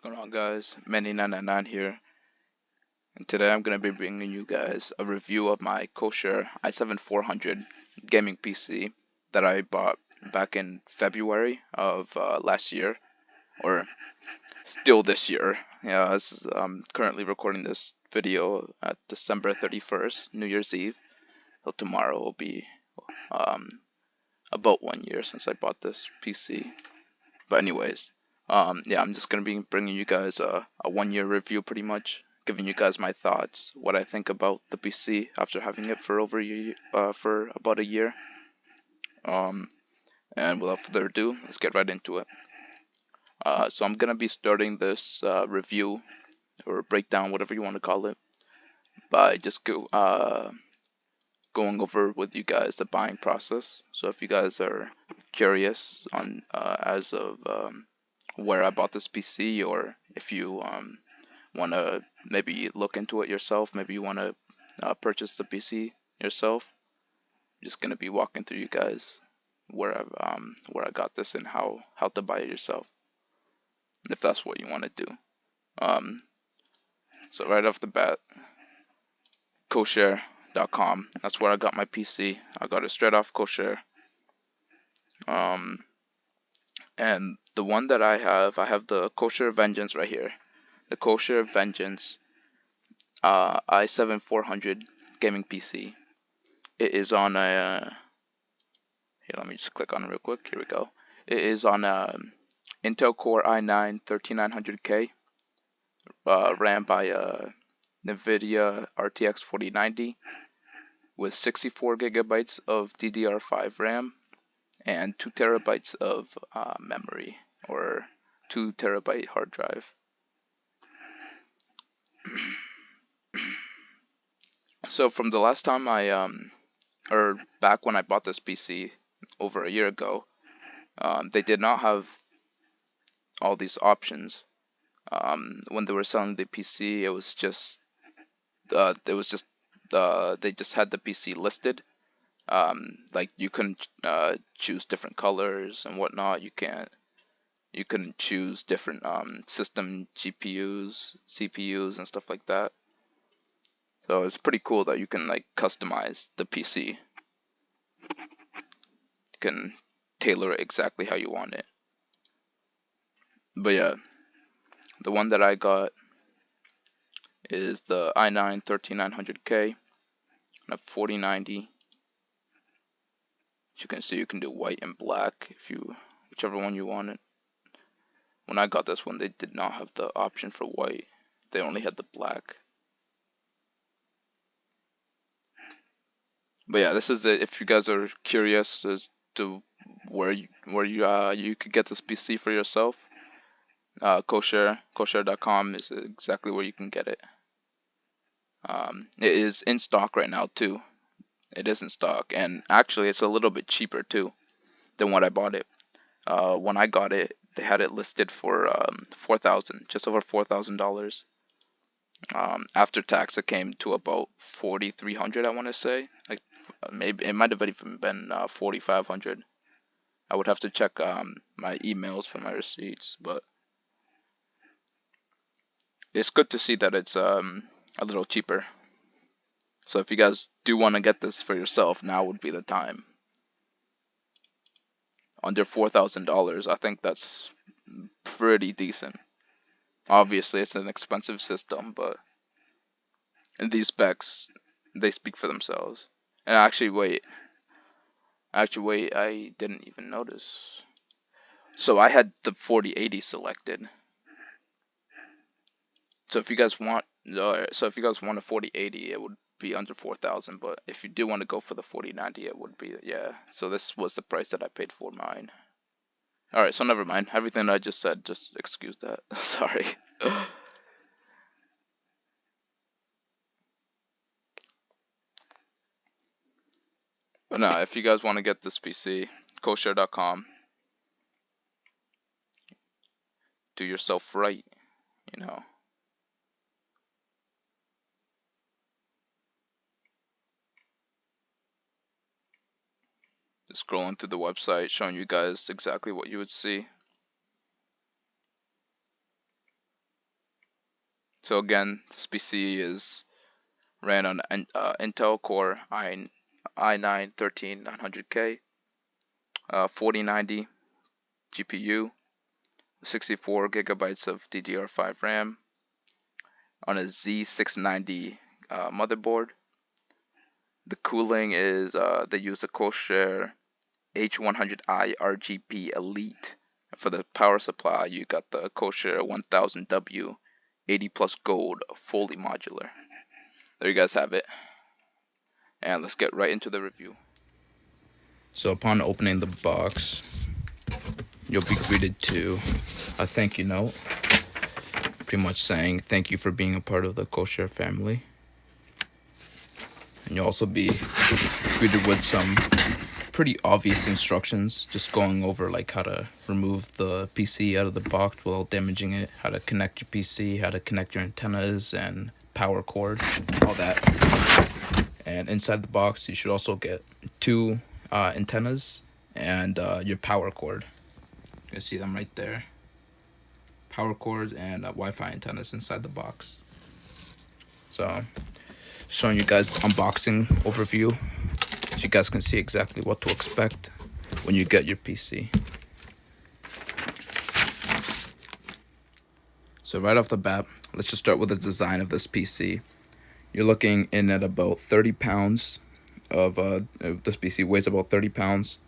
What's going on, guys? Manny999 here, and today I'm going to be bringing you guys a review of my CORSAIR i7400 gaming PC that I bought back in February of last year, or still this year. Yeah, I'm currently recording this video at December 31st, New Year's Eve. So tomorrow will be um, about 1 year since I bought this PC. But anyways, yeah, I'm just gonna be bringing you guys a 1 year review, pretty much, giving you guys my thoughts, what I think about the PC after having it for over a year, for about a year. And without further ado, let's get right into it. So I'm gonna be starting this review or breakdown, whatever you want to call it, by just going over with you guys the buying process. So if you guys are curious on as of where I bought this PC, or if you want to maybe look into it yourself, maybe you want to purchase the PC yourself, I'm just gonna be walking through you guys where I got this and how to buy it yourself, if that's what you want to do. Um, so right off the bat, CORSAIR.com. That's where I got my PC. I got it straight off CORSAIR. And the one that I have the CORSAIR Vengeance right here. The CORSAIR Vengeance i7400 gaming PC. It is on a here. Let me just click on it real quick. Here we go. It is on a Intel Core i9-13900K, ran by NVIDIA RTX 4090 with 64 gigabytes of DDR5 RAM and 2 terabytes of memory, or 2 terabyte hard drive. So from the last time or back when I bought this PC over a year ago, they did not have all these options. When they were selling the PC, it was just they just had the PC listed. Like you can choose different colors and whatnot. You can choose different system GPUs, CPUs, and stuff like that. So it's pretty cool that you can like customize the PC. You can tailor it exactly how you want it. But yeah, the one that I got is the i9-13900K and a 4090. As you can see, you can do white and black whichever one you wanted. When I got this one, they did not have the option for white. They only had the black. But yeah, this is it. If you guys are curious as to where you could get this PC for yourself, CORSAIR.com is exactly where you can get it. It is in stock right now too. It is in stock, and actually it's a little bit cheaper too than what I bought it. When I got it, they had it listed for just over $4,000. After tax, it came to about 4,300. I want to say, like maybe it might have even been 4,500. I would have to check my emails for my receipts, but it's good to see that it's a little cheaper. So if you guys do want to get this for yourself, now would be the time. Under $4,000, I think that's pretty decent. Obviously, it's an expensive system, but in these specs, they speak for themselves. And actually, wait, I didn't even notice. So I had the 4080 selected. So if you guys want, a 4080, it would be under 4,000. But if you do want to go for the 4090, it would be, yeah. So this was the price that I paid for mine. All right, so never mind. Everything I just said, just excuse that. Sorry. But no, if you guys want to get this PC, CORSAIR.com. Do yourself right, you know. Just scrolling through the website, showing you guys exactly what you would see. So again, this PC is ran on Intel Core i9-13900K, 4090 GPU, 64 gigabytes of DDR5 RAM, on a Z690 motherboard. The cooling is they use a CORSAIR H100i RGB Elite. For the power supply, you got the CORSAIR 1000W 80 plus gold, fully modular. There you guys have it. And let's get right into the review. So upon opening the box, you'll be greeted to a thank you note, pretty much saying thank you for being a part of the CORSAIR family. And you'll also be greeted with some pretty obvious instructions, just going over like how to remove the PC out of the box without damaging it, how to connect your PC, how to connect your antennas and power cord, all that. And inside the box, you should also get two antennas and your power cord. You can see them right there. Power cord and Wi-Fi antennas inside the box. So, showing you guys unboxing overview, so you guys can see exactly what to expect when you get your PC. So right off the bat, let's just start with the design of this PC. You're looking in at about 30 pounds of this PC weighs about 30 pounds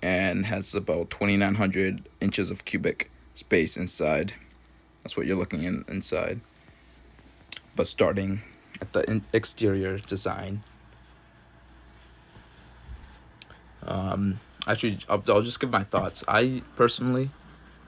and has about 2,900 inches of cubic space inside. That's what you're looking inside. But starting at the exterior design, actually, I'll just give my thoughts. I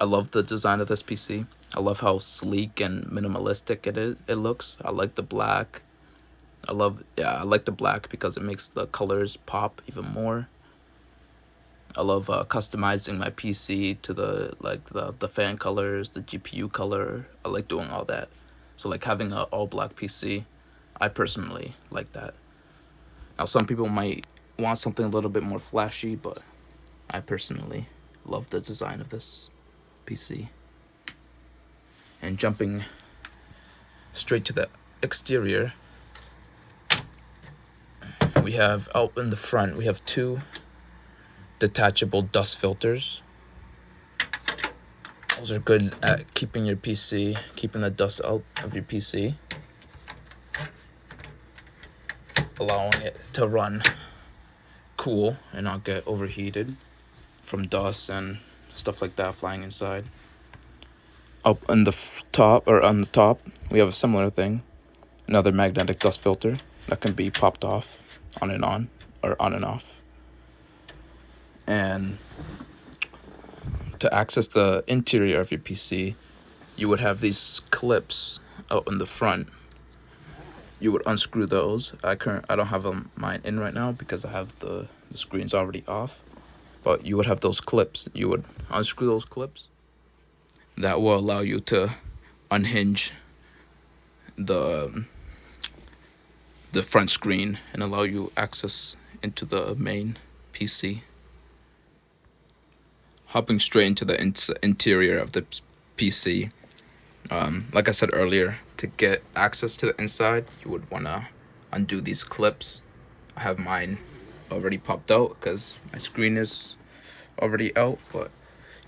love the design of this PC. I love how sleek and minimalistic it looks. I like the black. I like the black because it makes the colors pop even more. I love customizing my PC to the fan colors, the GPU color. I like doing all that. So like having an all black PC, I personally like that. Now some people might want something a little bit more flashy, but I personally love the design of this PC. And jumping straight to the exterior, we have out in the front, we have two detachable dust filters. Those are good at keeping the dust out of your PC, allowing it to run cool and not get overheated from dust and stuff like that flying inside. Up on the on the top, we have a similar thing, another magnetic dust filter that can be popped off on and on, or on and off. And to access the interior of your PC, you would have these clips out in the front. You would unscrew those. I don't have mine in right now because I have the screen's already off. But you would have those clips. You would unscrew those clips. That will allow you to unhinge the front screen and allow you access into the main PC. Hopping straight into the interior of the PC, like I said earlier, to get access to the inside, you would want to undo these clips. I have mine already popped out because my screen is already out, but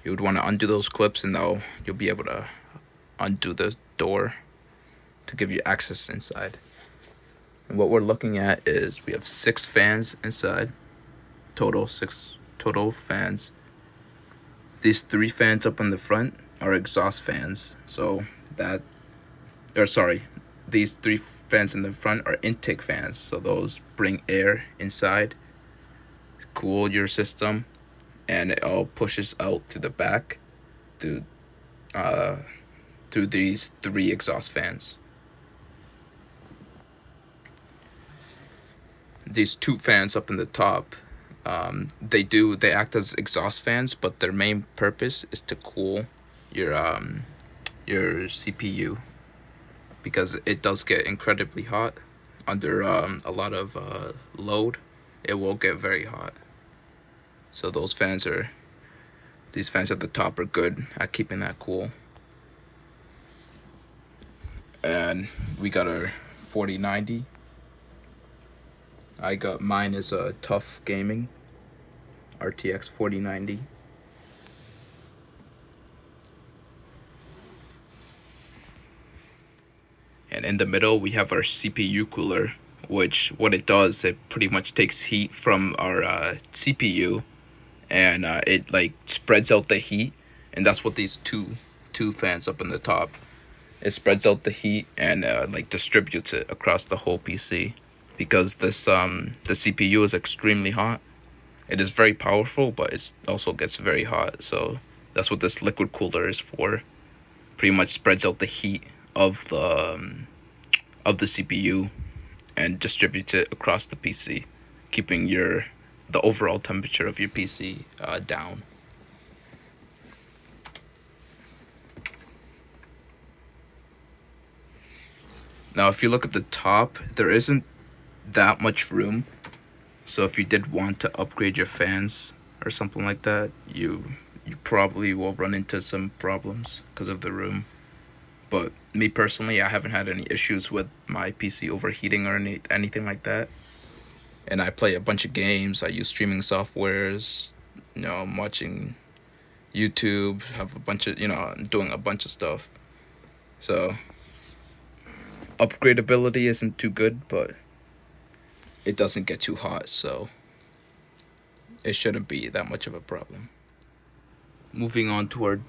you would want to undo those clips, and now you'll be able to undo the door to give you access inside. And what we're looking at is we have 6 fans inside, six total fans. These 3 fans up in the front are exhaust fans. These 3 fans in the front are intake fans. So those bring air inside, cool your system, and it all pushes out to the back through these 3 exhaust fans. These 2 fans up in the top, they act as exhaust fans, but their main purpose is to cool your CPU, because it does get incredibly hot under a lot of load. It will get very hot. So these fans at the top are good at keeping that cool. and we got our 4090. Mine is a Tough Gaming RTX 4090. And in the middle we have our CPU cooler, which what it does, it pretty much takes heat from our CPU, and it like spreads out the heat, and that's what these two fans up in the top, it spreads out the heat and like distributes it across the whole PC, because this the CPU is extremely hot. It is very powerful, but it also gets very hot, so that's what this liquid cooler is for. Pretty much spreads out the heat of the CPU and distributes it across the PC, keeping the overall temperature of your PC down. Now, if you look at the top, there isn't that much room. So if you did want to upgrade your fans or something like that, you probably will run into some problems because of the room. But me personally, I haven't had any issues with my PC overheating or anything like that. And I play a bunch of games. I use streaming softwares. I'm watching YouTube. Have a bunch of, I'm doing a bunch of stuff. So upgradability isn't too good, but it doesn't get too hot, so it shouldn't be that much of a problem. Moving on to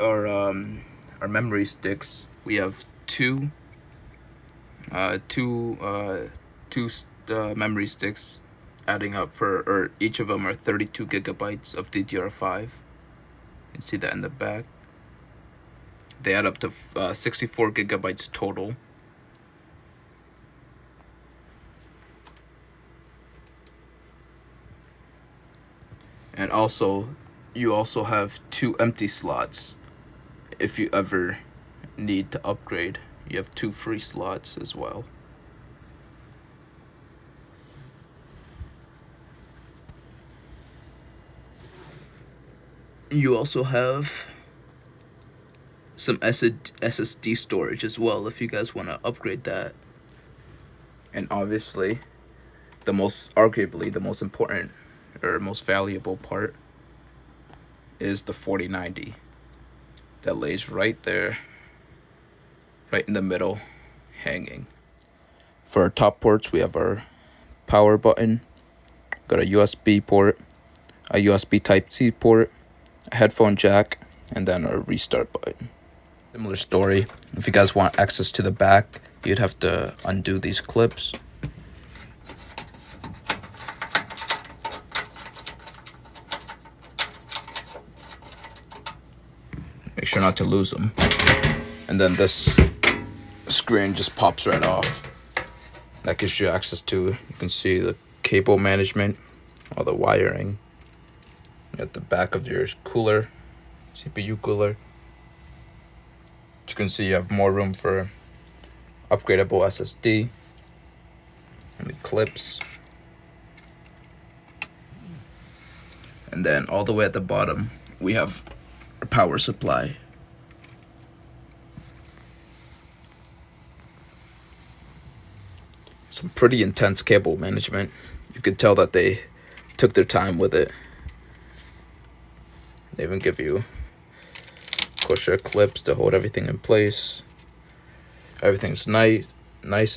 our memory sticks, we have two memory sticks, adding up or each of them are 32 gigabytes of DDR5. You can see that in the back. They add up to 64 gigabytes total. And you also have two empty slots. If you ever need to upgrade, you have two free slots as well. You also have some SSD storage as well if you guys want to upgrade that. And obviously, arguably the most important or most valuable part is the 4090 that lays right there, right in the middle, hanging. For our top ports, we have our power button, got a USB port, a USB Type-C port, a headphone jack, and then a restart button. Similar story. If you guys want access to the back, you'd have to undo these clips. Make sure not to lose them. And then this screen just pops right off. That gives you access to, you can see the cable management, all the wiring. At the back of your cooler, CPU cooler. You can see you have more room for upgradable SSD and the clips. And then all the way at the bottom, we have a power supply. Some pretty intense cable management. You could tell that they took their time with it. They even give you CORSAIR clips to hold everything in place. Everything's nice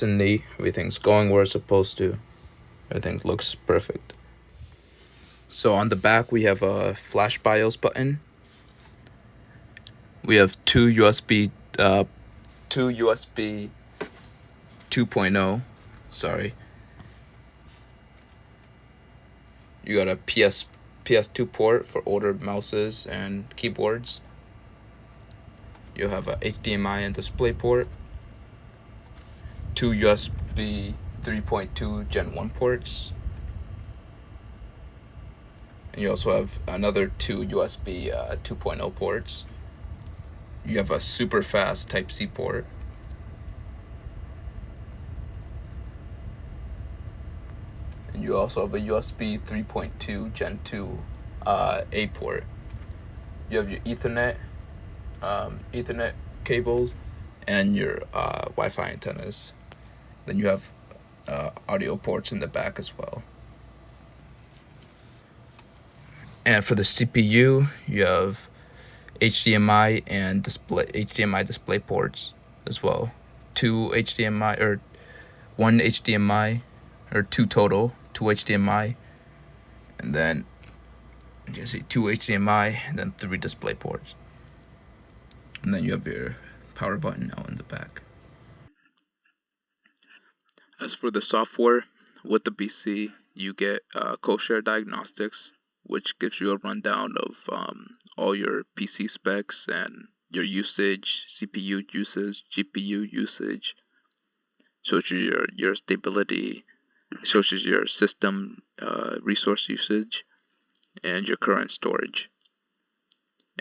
and neat. Everything's going where it's supposed to. Everything looks perfect. So on the back, we have a flash BIOS button. We have two USB 2.0. Sorry. You got a PS2 port for older mouses and keyboards. You have a HDMI and display port. Two USB 3.2 Gen 1 ports. And you also have another two USB 2.0 ports. You have a super fast Type-C port. And you also have a USB 3.2 Gen 2 A port. You have your Ethernet cables and your Wi-Fi antennas. Then you have audio ports in the back as well. And for the CPU, you have HDMI and HDMI display ports as well. Two HDMI or one HDMI or two total, two HDMI, and then you can see two HDMI and then three display ports. And then you have your power button now in the back. As for the software, with the PC, you get CORSAIR Diagnostics, which gives you a rundown of all your PC specs and your usage, CPU usage, GPU usage. Shows you your stability, shows you your system resource usage, and your current storage.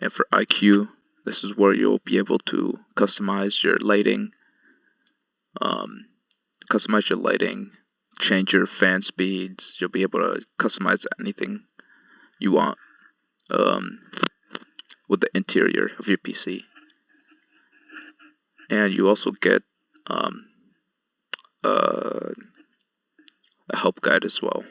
And for IQ, this is where you'll be able to customize your lighting, change your fan speeds. You'll be able to customize anything you want with the interior of your PC. And you also get a help guide as well.